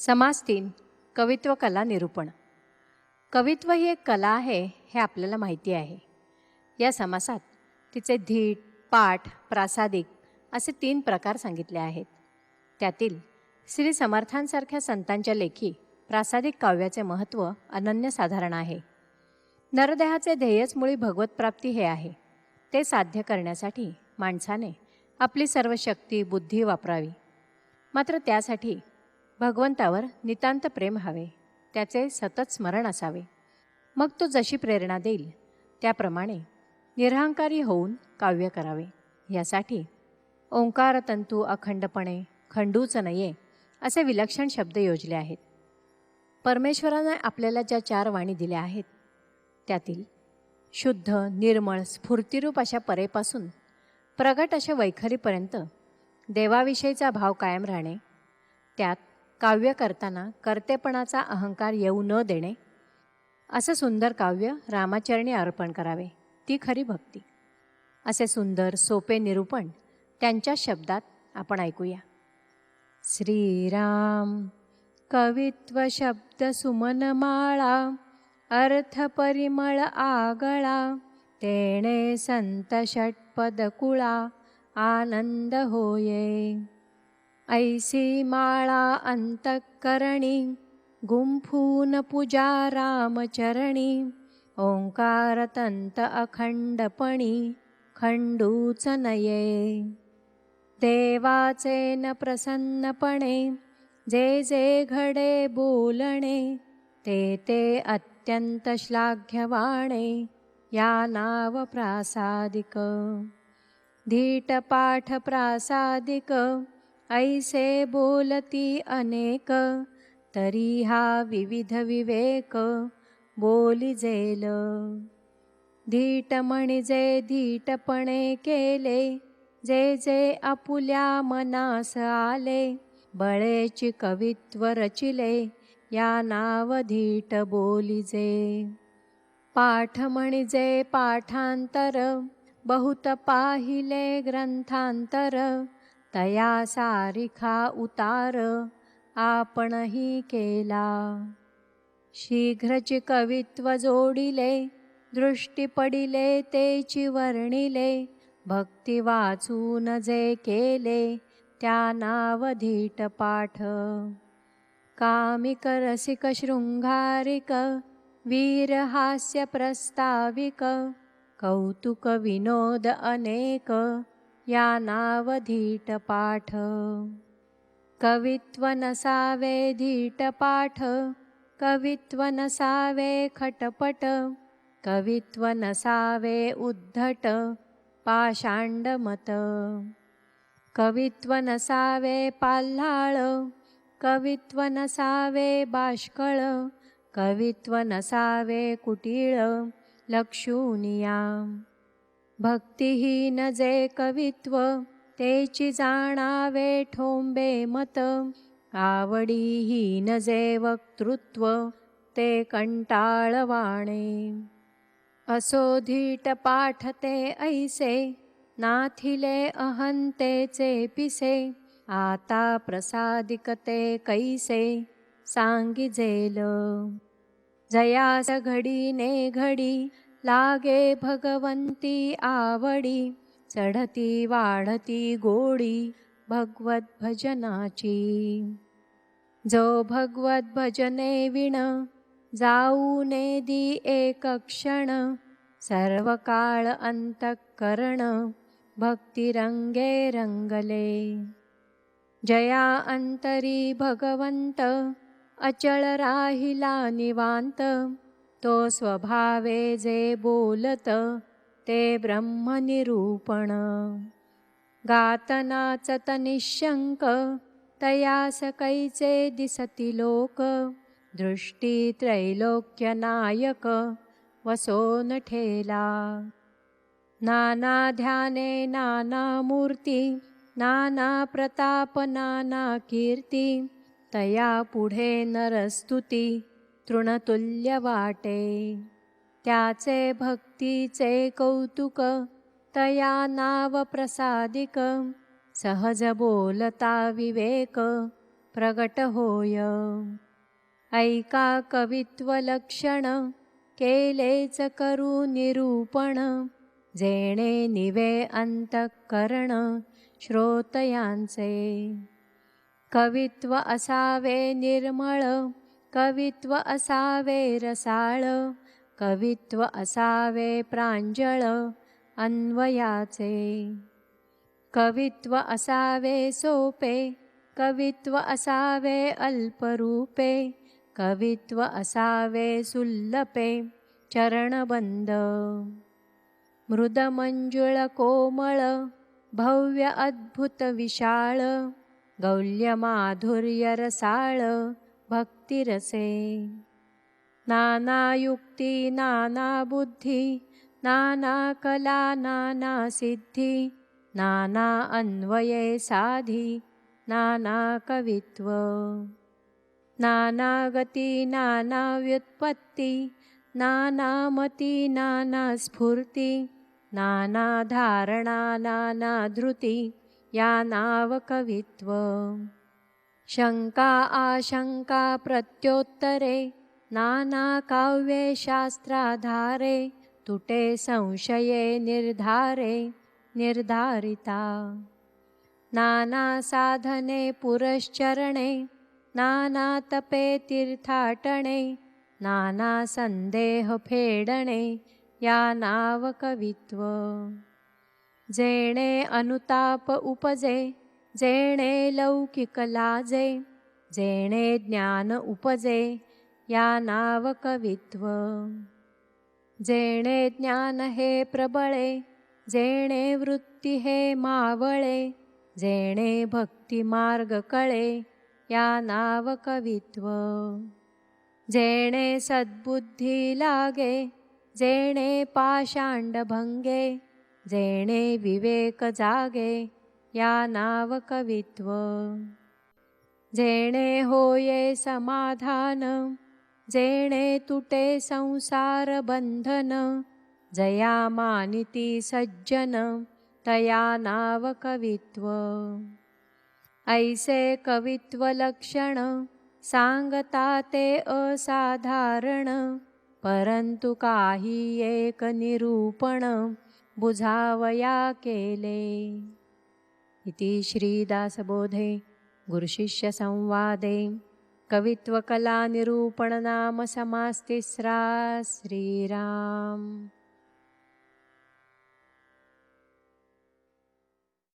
समास 3. कवित्व कला निरूपण. कवित्व ही एक कला आहे हे आपल्याला माहिती आहे. या समासात तिचे धीट, पाठ, प्रासादिक असे 3 प्रकार सांगितले आहेत. त्यातील श्री समर्थांसारख्या संतांच्या लेखी प्रासादिक काव्याचे महत्त्व अनन्यसाधारण आहे. नरदेहाचे ध्येयच मुळी भगवतप्राप्ती हे आहे. ते साध्य करण्यासाठी माणसाने आपली सर्व शक्ती, बुद्धी वापरावी. मात्र त्यासाठी भगवंतावर नितांत प्रेम हवे, त्याचे सतत स्मरण असावे. मग तो जशी प्रेरणा देईल त्याप्रमाणे निरहंकारी होऊन काव्य करावे. यासाठी ओंकार तंतू अखंडपणे खंडूच नये असे विलक्षण शब्द योजले आहेत. परमेश्वराने आपल्याला ज्या 4 वाणी दिल्या आहेत त्यातील शुद्ध, निर्मळ, स्फूर्तिरूप अशा परेपासून प्रगट अशा वैखरीपर्यंत देवाविषयीचा भाव कायम राहणे, त्यात काव्य करताना कर्तेपणाचा अहंकार येऊ न देणे, असं सुंदर काव्य रामाचरणी अर्पण करावे, ती खरी भक्ती. असे सुंदर सोपे निरूपण त्यांच्या शब्दात आपण ऐकूया. श्रीराम कवित्व शब्द सुमनमाळा, अर्थ परिमळ आगळा, तेणे संत षटपद कुळा, आनंद होये. ऐसी माळा अंतःकरणी, गुंफून पूजा रामचरणी, ओंकार तंत अखंडपणी, खंडूच नये. देवाचे न प्रसन्नपणे, जे जे घडे बोलणे, ते ते अत्यंत श्लाघ्यवाणे, या नाव प्रासादिक. धीट पाठ प्रासादिक, ऐसे बोलती अनेक, तरी हा विविध विवेक, बोलिजेल. धीट म्हणजे धीटपणे केले, जे जे आपुल्या मनास आले, बळेची कवित्व रचिले, या नाव धीट बोलिजे. पाठ म्हणजे पाठांतर, बहुत पाहिले ग्रंथांतर, तया सारिखा उतार, आपणही केला. शीघ्रची कवित्व जोडिले, दृष्टी पडिले तेची वर्णिले, भक्ती वाचून जे केले, त्या नाव धीट पाठ. कामिक रसिक शृंगारिक, वीर हास्य प्रस्ताविक, कौतुक विनोद अनेक, या नाव धीट पाठ. कवित्व नसावे धीट पाठ, कवित्व नसावे खटपट, कवित्व नसावे उद्धट, पाषांड मत. कवित्व नसावे पाल्हाळ, कवित्व नसावे बाष्कळ, कवित्व नसावे कुटिळ, लक्षुनिया. भक्तिहीन जे कवित्व, तेची जाणावे ठोंबे मत, आवडीहीन जे वक्तृत्व, ते कंटाळवाणे. असो धीट पाठ ते ऐसे, नाथिले अहंतेचे पिसे, आता प्रसादिक ते कैसे, सांगिजेल. जयास घडीने घडी, लागे भगवंती आवडी, चढती वाढती गोडी, भगवत भजनाची. जो भगवत भजने विण, जाऊ नेदी एक क्षण, सर्व काळ अंतःकरण, भक्ती रंगे रंगले. जया अंतरी भगवंत, अचळ राहिला निवांत, तो स्वभावे जे बोलत, ते ब्रह्मनिरूपण. गात नाचत निःशंक, तयास कैचे दिसती लोक, दृष्टी त्रैलोक्य नायक, वसोन ठेला. नाना ध्याने नाना मूर्ती, नाना प्रताप नाना कीर्ती, तया पुढे नरस्तुती, तृणतुल्य वाटे. त्याचे भक्तीचे कौतुक, तया नाव प्रसादिक, सहज बोलता विवेक, प्रगट होय. ऐका कवित्वलक्षण, केलेच करू निरूपण, जेणे निवे अंतःकरण श्रोतयांचे. कवित्व असावे निर्मळ, कवित्व असावे रसाळ, कवित्व असावे प्रांजळ अन्वयाचे. कवित्व असावे सोपे, कवित्व असावे अल्परूपे, कवित्व असावे सुल्लपे चरणबंद. मृदमंजुळ कोमळ, भव्य अद्भुत विशाळ, गौल्य माधुर्य रसाळ भक्तिरसे. नाना युक्ती नाना बुद्धी, नाना कला नाना सिद्धी, नाना अन्वये साधी नाना कवित्व. नाना गती नाना व्युत्पत्ती, नाना मती नाना स्फूर्ती, नाना धारणा नाना धृती या नाव कवित्व. शंका आशंका प्रत्योत्तरे, नाना काव्ये शास्त्राधारे, तुटे संशये निर्धारे निर्धारिता. नाना साधने पुरश्चरणे, नाना तपे तीर्थाटणे, नाना संदेह फेडणे या नाव कवित्व. जेणे अनुताप उपजे, जेणे लौकिक लाजे, जेणे ज्ञान उपजे या नाव कवित्व. जेणे ज्ञान हे प्रबळे, जेणे वृत्ती हे मावळे, जेणे भक्ती मार्ग कळे या नाव कवित्व. जेणे सद्बुद्धी लागे, जेणे पाषांड भंगे, जेणे विवेक जागे या नाव कवित्व. जेणे होये समाधान, जेणे तुटे संसार बंधन, जया मानिती सज्जन तया नाव कवित्व. ऐसे कवित्व लक्षण, सांगता ते असाधारण, परंतु काही एक निरूपण बुझावया केले. इति श्रीदासबोधे गुरुशिष्य संवादे कवित्वकला निरूपण नाम समास्तिस्रा. श्रीराम.